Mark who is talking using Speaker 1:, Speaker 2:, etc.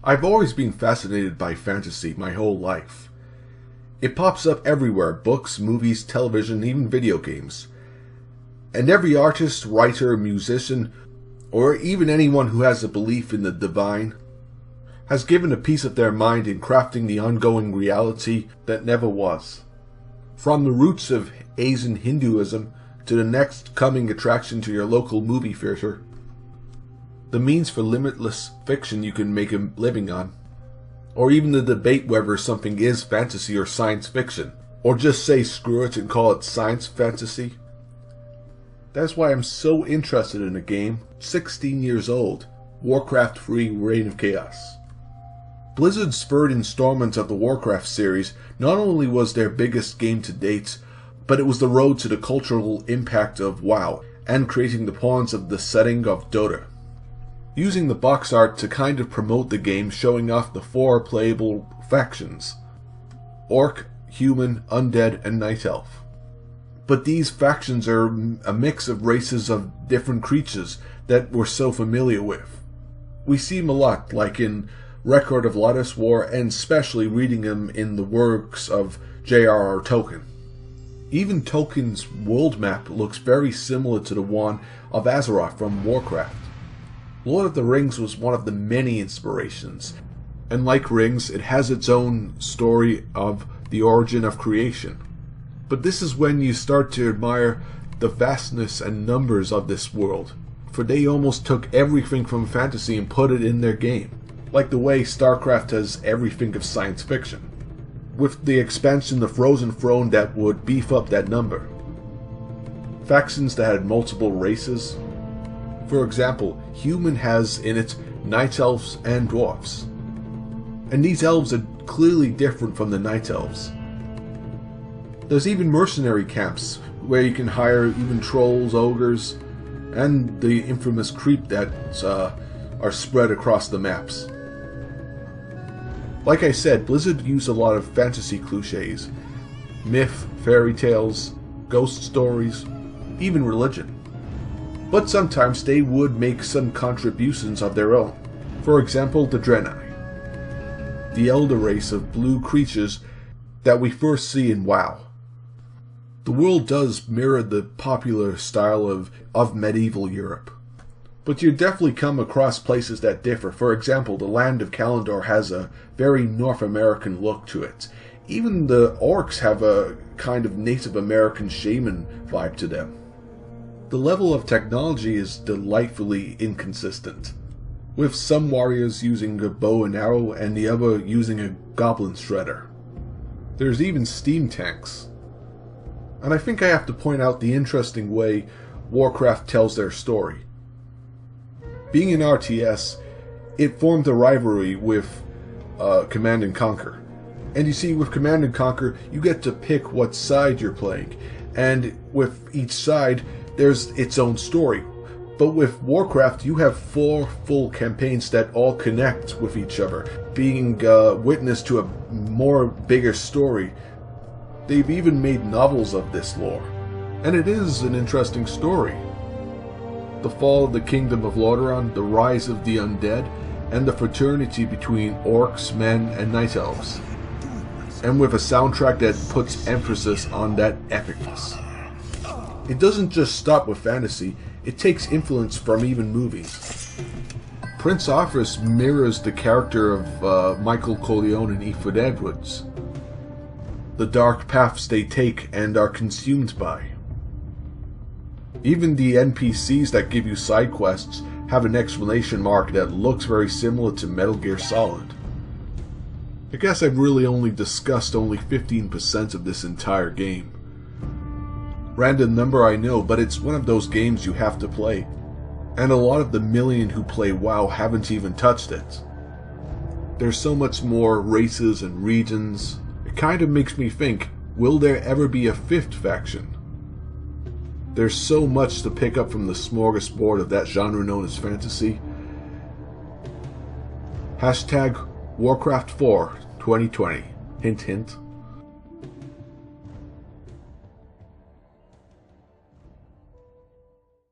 Speaker 1: I've always been fascinated by fantasy my whole life. It pops up everywhere: books, movies, television, even video games. And every artist, writer, musician, or even anyone who has a belief in the divine, has given a piece of their mind in crafting the ongoing reality that never was. From the roots of Asian Hinduism to the next coming attraction to your local movie theater, the means for limitless fiction you can make a living on, or even the debate whether something is fantasy or science fiction, or just say screw it and call it science fantasy. That's why I'm so interested in a game, 16 years old, Warcraft 3: Reign of Chaos. Blizzard's third installment of the Warcraft series not only was their biggest game to date, but it was the road to the cultural impact of WoW, and creating the pawns of the setting of Dota. Using the box art to kind of promote the game, showing off the 4 playable factions: Orc, Human, Undead, and Night Elf. But these factions are a mix of races of different creatures that we're so familiar with. We see them a lot, like in Record of Lodoss War, and especially reading them in the works of J.R.R. Tolkien. Even Tolkien's world map looks very similar to the one of Azeroth from Warcraft. Lord of the Rings was one of the many inspirations, and like Rings, it has its own story of the origin of creation. But this is when you start to admire the vastness and numbers of this world, for they almost took everything from fantasy and put it in their game, like the way StarCraft has everything of science fiction, with the expansion of Frozen Throne that would beef up that number. Factions that had multiple races. For example, Human has in it Night Elves and Dwarfs. And these elves are clearly different from the Night Elves. There's even mercenary camps, where you can hire even trolls, ogres, and the infamous creep that are spread across the maps. Like I said, Blizzard used a lot of fantasy cliches: myth, fairy tales, ghost stories, even religion. But sometimes they would make some contributions of their own. For example, the Draenei, the elder race of blue creatures that we first see in WoW. The world does mirror the popular style of medieval Europe, but you definitely come across places that differ. For example, the land of Kalimdor has a very North American look to it. Even the orcs have a kind of Native American shaman vibe to them. The level of technology is delightfully inconsistent, with some warriors using a bow and arrow and the other using a goblin shredder. There's even steam tanks. And I think I have to point out the interesting way Warcraft tells their story. Being an RTS, it formed a rivalry with Command & Conquer. And you see, with Command & Conquer, you get to pick what side you're playing. And with each side, there's its own story. But with Warcraft, you have 4 full campaigns that all connect with each other, being witness to a bigger story. They've even made novels of this lore. And it is an interesting story. The fall of the Kingdom of Lordaeron, the rise of the undead, and the fraternity between orcs, men, and night elves. And with a soundtrack that puts emphasis on that epicness. It doesn't just stop with fantasy, it takes influence from even movies. Prince Arthur mirrors the character of Michael Corleone in Eastwood Edwards. The dark paths they take and are consumed by. Even the NPCs that give you side quests have an exclamation mark that looks very similar to Metal Gear Solid. I guess I've really only discussed 15% of this entire game. Random number, I know, but it's one of those games you have to play. And a lot of the million who play WoW haven't even touched it. There's so much more races and regions. It kind of makes me think, will there ever be a 5th faction? There's so much to pick up from the smorgasbord of that genre known as fantasy. #Warcraft 4 2020. Hint hint.